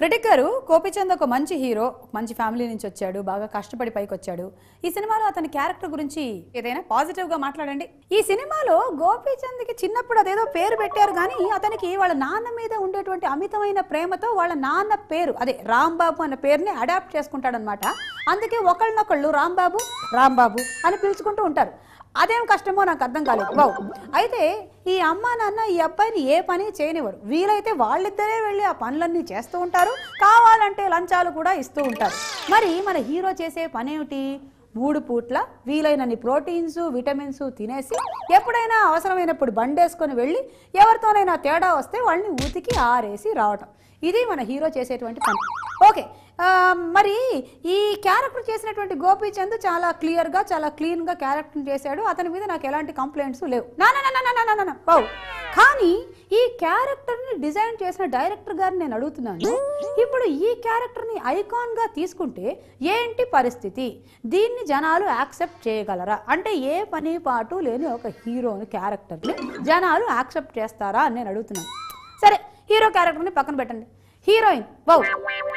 Critic గారు గోపీచంద్ ఒక మంచి హీరో, మంచి ఫ్యామిలీ నుంచి వచ్చాడు, బాగా కష్టపడి పైకి వచ్చాడు. ఈ సినిమాలో అతని క్యారెక్టర్ గురించి ఏదైనా పాజిటివ్ గా మాట్లాడండి. ఈ సినిమాలో గోపీచంద్ కి చిన్నప్పుడు అదేదో పేరు పెట్టారు కానీ అతనికి వాళ్ళ నాన్న మీద ఉండేటువంటి అమితమైన ప్రేమతో వాళ్ళ నాన్న పేరు అదే రాంబాబు అన్న పేరుని అడాప్ట్ చేసుకుంటాడనమాట. అందుకే ఒకళ్ళనొకళ్ళు రాంబాబు రాంబాబు అని పిలుచుకుంటూ ఉంటారు. అదేం కష్టమో నాకు అర్థం కాలేదు. బావు అయితే ఈ అమ్మ నాన్న ఈ అబ్బాయిని ఏ పని చేయనివ్వరు. వీలైతే వాళ్ళిద్దరే వెళ్ళి ఆ పనులన్నీ చేస్తూ ఉంటారు, కావాలంటే లంచాలు కూడా ఇస్తూ ఉంటారు. మరి మన హీరో చేసే పనేమిటి? 3 పూట్ల వీలైనన్ని ప్రోటీన్స్ విటమిన్స్ తినేసి ఎప్పుడైనా అవసరమైనప్పుడు బండేసుకొని వెళ్ళి ఎవరితోనైనా తేడా వస్తే వాళ్ళని ఉతికి ఆరేసి రావటం. ఇది మన హీరో చేసేటువంటి పని. ఓకే, మరి ఈ క్యారెక్టర్ చేసినటువంటి గోపీచంద్ చాలా క్లియర్గా చాలా క్లీన్గా క్యారెక్టర్ చేశాడు. అతని మీద నాకు ఎలాంటి కంప్లైంట్స్ లేవు. బావు కానీ ఈ క్యారెక్టర్ని డిజైన్ చేసిన డైరెక్టర్ గారిని నేను అడుగుతున్నాను, ఇప్పుడు ఈ క్యారెక్టర్ని ఐకాన్గా తీసుకుంటే ఏంటి పరిస్థితి? దీన్ని జనాలు యాక్సెప్ట్ చేయగలరా? అంటే ఏ పని పాటు లేని ఒక హీరోని క్యారెక్టర్ని జనాలు యాక్సెప్ట్ చేస్తారా అని నేను అడుగుతున్నాను. సరే, హీరో క్యారెక్టర్ని పక్కన పెట్టండి. హీరోయిన్ బావు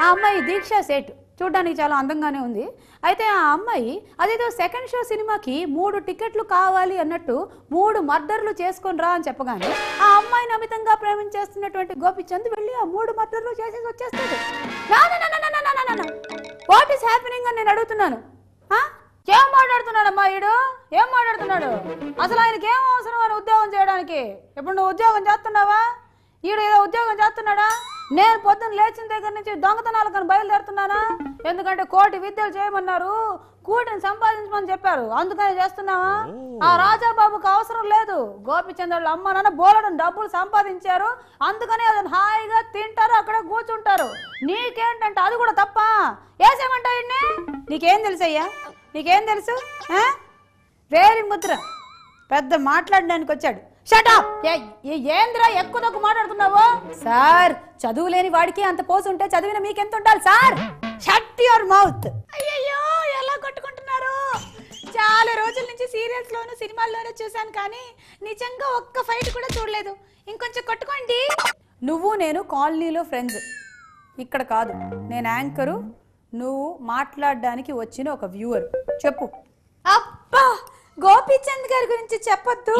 ఆ అమ్మాయి దీక్షా సేట్ చూడడానికి చాలా అందంగానే ఉంది. అయితే ఆ అమ్మాయి అదేదో సెకండ్ షో సినిమాకి 3 టికెట్లు కావాలి అన్నట్టు 3 మర్డర్లు చేసుకొని రా అని చెప్పగానే ఆ అమ్మాయిని అమితంగా ప్రేమించేస్తున్నటువంటి గోపీచంద్ వెళ్ళి ఆ 3 మర్డర్లు చేసేసి వచ్చేస్తాడు. వాట్ ఈస్ హ్యాపెనింగ్ అని నేను అడుగుతున్నాను. ఏం మాట్లాడుతున్నాడు అమ్మాయిడు? ఏం మాట్లాడుతున్నాడు? అసలు ఆయనకి ఏం అవసరం అని ఉద్యోగం చేయడానికి? ఇప్పుడు నువ్వు ఉద్యోగం చేస్తున్నావా? ఈడు ఏదో ఉద్యోగం చేస్తున్నాడా? నేను పొద్దున్న లేచిన దగ్గర నుంచి దొంగతనాలు కానీ బయలుదేరుతున్నానా? ఎందుకంటే 1 కోటి విద్యలు చేయమన్నారు, కూటిని సంపాదించమని చెప్పారు, అందుకని చేస్తున్నావా? ఆ రాజాబాబుకు అవసరం లేదు. గోపీచంద్ వాళ్ళ అమ్మ నాన్న బోలెడని డబ్బులు సంపాదించారు, అందుకని అతను హాయిగా తింటారు, అక్కడే కూర్చుంటారు. నీకేంటంటే అది కూడా తప్ప? వేసేమంటా ఇన్ని? నీకేం తెలుసయ్యా? నీకేం తెలుసు? వేరి ముద్ర పెద్ద మాట్లాడడానికి వచ్చాడు. ఏంద్రా ఎక్కువ తక్కువ మాట్లాడుతున్నావు? సార్, చదువు లేని వాడికి అంత పోసు ఉంటే చదివిన మీకెంత ఉండాలి సార్? Shut your mouth. అయ్యయ్యో, ఎలా కొట్టుకుంటున్నారు? చాలా రోజుల నుంచి సీరియల్స్ లోను సినిమాల్లోనూ చూసాను కానీ నిజంగా ఒక్క ఫైట్ కూడా చూడలేదు. ఇంకొంచెం కొట్టుకోండి. నువ్వు నేను కాలనీలో ఫ్రెండ్స్, ఇక్కడ కాదు. నేను యాంకరు, నువ్వు మాట్లాడడానికి వచ్చిన ఒక వ్యూవర్. చెప్పు. అబ్బా, గోపీచంద్ గారి గురించి చెప్పొద్దు.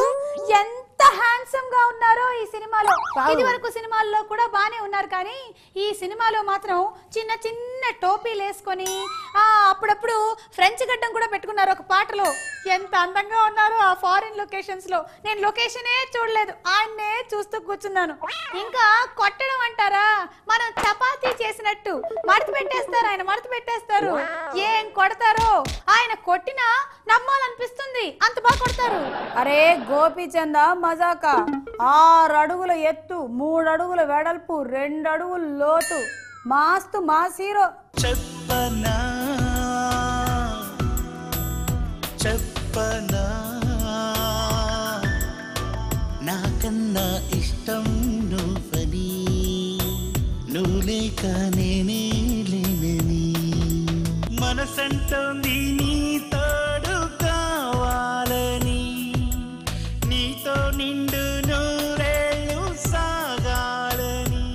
ఎంత హ్యాండ్సమ్ గా ఉన్నారో ఈ సినిమాలో. ఇది వరకు సినిమాల్లో కూడా బానే ఉన్నారు కానీ ఈ సినిమాలో మాత్రం చిన్న చిన్న టోపీలు వేసుకొని అప్పుడప్పుడు ఫ్రెంచ్ గడ్డం కూడా పెట్టుకున్నారు ఒక పాటలో. ఎంత అందంగా ఉన్నారో ఆ ఫారిన్ లొకేషన్స్ లో. నేను లొకేషనే చూడలేదు, ఆయన్నే చూస్తూ కూర్చున్నాను. ఇంకా కొట్టడం అంటారా, మనం చపాతీ చేసినట్టు మడత పెట్టేస్తారు. ఆయన మడత పెట్టేస్తారు. ఏం కొడతారో, ఆయన కొట్టినా నమ్మాలనిపిస్తుంది, అంత బాగా కొడతారు. అరే గోపీచంద్ మజాకా, 6 అడుగుల ఎత్తు, 3 అడుగుల వెడల్పు, 2 అడుగుల లోతు, మాస్తు మాస్ హీరో. చెప్పనా చెప్పనా నాకన్నా ఇష్టం నువ్వని, నువ్వు లేక నేనే లేనని, మనసంటోంది నీ తోడు కావాలని, నీతో నిండు నూరేళ్ళు సాగాలని,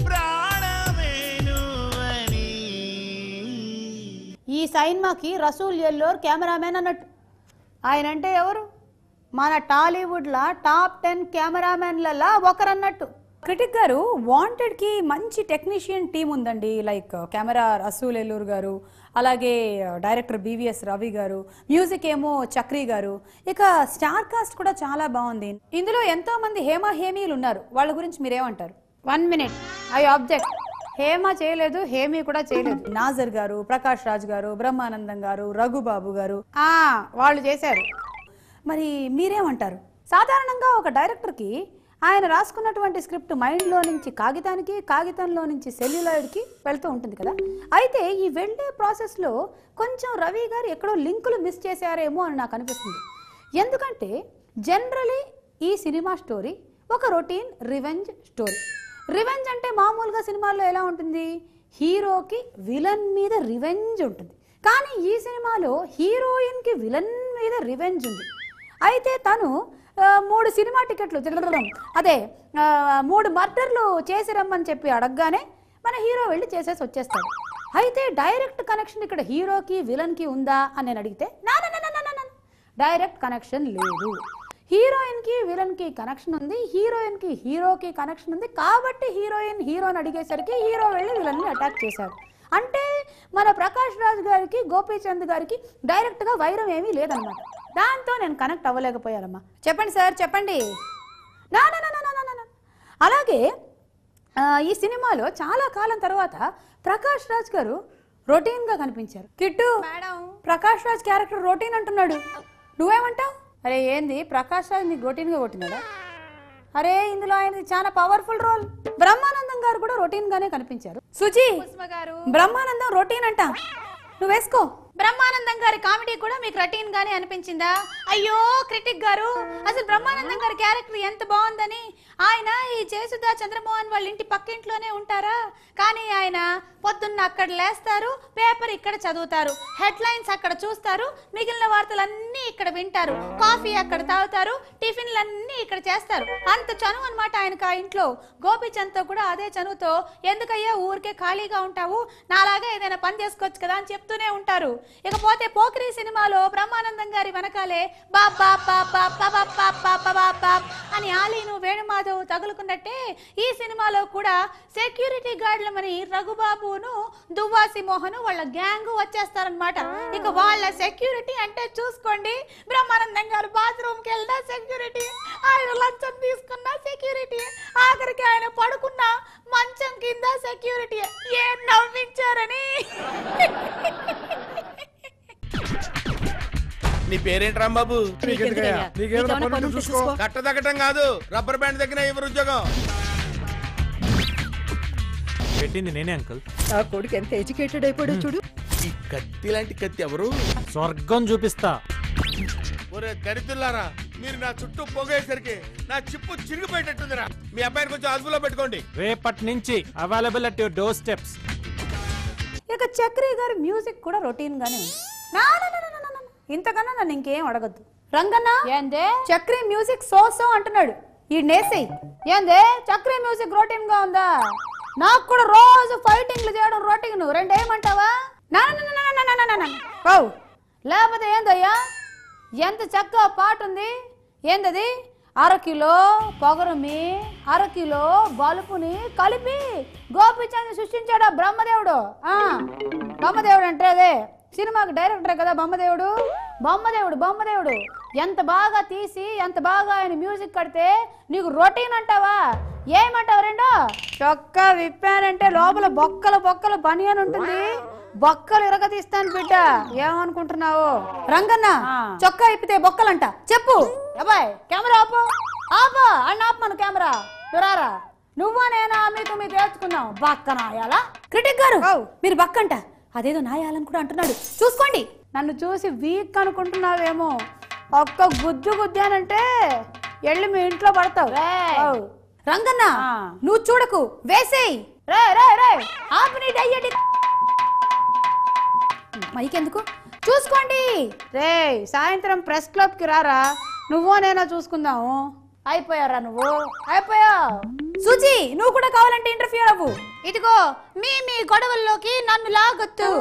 ప్రాణమే నువ్వని. ఈ సినిమాకి రసూల్ ఎల్లోర్ కెమెరామెన్ అన్నట్టు. ఆయన అంటే ఎవరు? మన టాలీవుడ్లో టాప్ 10 కెమెరామెన్లలో ఒకరన్నట్టు. క్రిటిక్ గారు వాంటెడ్కి మంచి టెక్నీషియన్ టీం ఉందండి. లైక్ కెమెరా రసూల్ ఎల్లూర్ గారు, అలాగే డైరెక్టర్ BVS రవి గారు, మ్యూజిక్ ఏమో చక్రి గారు, ఇక స్టార్ కాస్ట్ కూడా చాలా బాగుంది. ఇందులో ఎంతో మంది హేమా హేమీలు ఉన్నారు. వాళ్ళ గురించి మీరేమంటారు? 1 మినిట్, ఐ ఆబ్జెక్ట్. హేమ చేయలేదు, హేమి కూడా చేయలేదు. నాజర్ గారు, ప్రకాష్ రాజ్ గారు, బ్రహ్మానందం గారు, రఘుబాబు గారు వాళ్ళు చేశారు. మరి మీరేమంటారు? సాధారణంగా ఒక డైరెక్టర్కి ఆయన రాసుకున్నటువంటి స్క్రిప్ట్ మైండ్లో నుంచి కాగితానికి, కాగితంలో నుంచి సెల్యులాయిడ్కి వెళ్తూ ఉంటుంది కదా. అయితే ఈ వెళ్ళే ప్రాసెస్లో కొంచెం రవి గారు ఎక్కడో లింకులు మిస్ చేశారేమో అని నాకు అనిపిస్తుంది. ఎందుకంటే జనరలీ ఈ సినిమా స్టోరీ ఒక రొటీన్ రివెంజ్ స్టోరీ. రివెంజ్ అంటే మామూలుగా సినిమాల్లో ఎలా ఉంటుంది? హీరోకి విలన్ మీద రివెంజ్ ఉంటుంది. కానీ ఈ సినిమాలో హీరోయిన్కి విలన్ మీద రివెంజ్ ఉంది. అయితే తను 3 సినిమా టికెట్లు అదే 3 మర్డర్లు చేసి రమ్మని చెప్పి అడగగానే మన హీరో వెళ్ళి చేసేసి వచ్చేస్తాడు. అయితే డైరెక్ట్ కనెక్షన్ ఇక్కడ హీరోకి విలన్కి ఉందా అని నేను అడిగితే నా డైరెక్ట్ కనెక్షన్ లేదు. హీరోయిన్కి విలన్కి కనెక్షన్ ఉంది, హీరోయిన్కి హీరోకి కనెక్షన్ ఉంది. కాబట్టి హీరోని అడిగేసరికి హీరో వెళ్ళి విలన్ని అటాక్ చేశాడు. అంటే మన ప్రకాష్ రాజ్ గారికి గోపీచంద్ గారికి డైరెక్ట్గా వైరం ఏమీ లేదన్నమాట. దాంతో నేను కనెక్ట్ అవ్వలేకపోయానమ్మా. చెప్పండి సార్, చెప్పండి. నా అలాగే ఈ సినిమాలో చాలా కాలం తర్వాత ప్రకాష్ రాజ్ గారు రొటీన్గా కనిపించారు. Kittu madam, Prakash Raj character routine అంటున్నాడు, నువ్వేమంటావు? అరే ఏంది ప్రకాష్ రాజ్ నీకు రొటీన్గా కొట్టినాడా? అరే ఇందులో ఆయనది చాలా పవర్ఫుల్ రోల్. బ్రహ్మానందం గారు కూడా రొటీన్ గానే కనిపించారు. సుజీ, బ్రహ్మానందం రొటీన్ అంట, నువ్వు వేసుకో. బ్రహ్మానందం గారి కామెడీ కూడా మీకు రొటీన్ గానే అనిపించిందా? అయ్యో క్రిటిక్ గారు, అసలు బ్రహ్మానందం గారి క్యారెక్టర్ ఎంత బాగుందని. ఆయన ఈ జయసుధా చంద్రమోహన్ వాళ్ళ ఇంటి పక్కింట్లోనే ఉంటారా, కానీ ఆయన పొద్దున్న అక్కడ లేస్తారు, పేపర్ ఇక్కడ చదువుతారు, హెడ్లైన్స్ అక్కడ చూస్తారు, మిగిలిన వార్తలన్నీ ఇక్కడ వింటారు, కాఫీ అక్కడ తాగుతారు, టిఫిన్లన్నీ ఇక్కడ చేస్తారు. అంత చనువు అనమాట ఆయనకు ఆ ఇంట్లో. గోపీచంద్తో కూడా అదే చనువుతో ఎందుకయ్యా ఊరికే ఖాళీగా ఉంటావు, నాలాగా ఏదైనా పని చేసుకోవచ్చు కదా అని చెప్తూనే ఉంటారు. ఇకపోతే పోకిరి సినిమాలో బ్రహ్మానందం గారి వెనకాలే బాబా అని ఆలీను వేణుమాధవ్ తగులుకున్నట్టే ఈ సినిమాలో కూడా సెక్యూరిటీ గార్డులమని రఘుబాబును దువ్వాసి మోహన్ వాళ్ళ గ్యాంగ్ వచ్చేస్తారనమాట. ఇక వాళ్ళ సెక్యూరిటీ అంటే చూసుకోండి, బ్రహ్మానందం గారు బాత్రూమ్కి వెళ్ళినా సెక్యూరిటీ, ఆయన లంచం తీసుకున్న సెక్యూరిటీ, ఆఖరికి ఆయన పడుకున్న మంచం కింద సెక్యూరిటీ. ఏం నవ్వించారని. నీ పేరేంటి రాంబాబు? కట్టదగ్గటం కాదు, రబ్బర్ బ్యాండ్ దగ్గర ఎవరు ఉద్యోగం పెట్టింది నేనే అంకుల్. ఆ కొడుకు ఎంత ఎడ్యుకేటెడ్ అయిపోయాడో చూడు. ఈ కత్తి లాంటి కత్తి ఎవరు? స్వర్గం చూపిస్తా. ఒరే దరిద్రులారా, మీరు నా చుట్టూ పోగేసరికి నా చిప్పు చిరిగిపోయేటట్టుందిరా. మీ అబ్బాయిని కొంచెం అదుపులో పెట్టుకోండి. రేపటి నుంచి available at your door steps. ఇక చక్రి గారి మ్యూజిక్ కూడా రొటీన్ గానే ఉంది. ఇంతకన్నా నన్ను ఇంకేం అడగద్దు. రంగన్న ఏందే చక్రి మ్యూజిక్ సో అంటున్నాడు, ఈ నేసి ఏందే చక్రి మ్యూజిక్ రొటీన్ గా ఉందా? నాకు కూడా రోజు ఫైటింగ్లు చేయడం రొటీన్, రెండేమంటావా? లేకపోతే ఏందయ్యా, ఎంత చక్కగా పాట ఉంది. ఏందది? 1/2 కిలో పొగరుమి 1/2 కిలో బలుపుని కలిపి గోపిచంద్ సృష్టించాడు బ్రహ్మదేవుడు. బ్రహ్మదేవుడు అంటే అదే సినిమాకి డైరెక్టరే కదా బొమ్మదేవుడు. బొమ్మదేవుడు ఎంత బాగా తీసి ఎంత బాగా ఆయన మ్యూజిక్ కడితే నీకు రొటీన్ అంటావా? ఏమంటావు? రెండో చొక్కా విప్పానంటే లోపల బొక్కలు బనియన్ ఉంటుంది, బొక్కలు ఇరగదీస్తాను బిడ్డ. ఏమనుకుంటున్నావు? రంగన్న చొక్కా ఇప్పితే బొక్కలంట చెప్పు. అబ్బాయి కెమెరా ఆపో అన్న ఆపమను కెమెరా. రారా నువ్వా నేనా మీకు తేల్చుకున్నావు. బక్క నాయాలా? క్రిటిక్ గారు మీరు బక్కంట, అదేదో నాయాలని కూడా అంటున్నాడు. చూసుకోండి. నన్ను చూసి వీక్ అనుకుంటున్నావేమో, ఒక్క గుద్దానంటే వెళ్ళి మీ ఇంట్లో పడతావు. రంగన్న నువ్వు చూడకు, వేసేయి. రే ఆపు నీ డయ్యటి మైకెందుకు? చూసుకోండి. రే సాయంత్రం ప్రెస్ క్లబ్ కి రారా, నువ్వో నేనా చూసుకుందాము. అయిపోయారా నువ్వు? అయిపోయా. సుజీ నువ్వు కూడా కావాలంటే ఇంటర్ఫియర్ అవ్వు. ఇదిగో మీ గొడవల్లోకి నన్ను లాగొద్దు.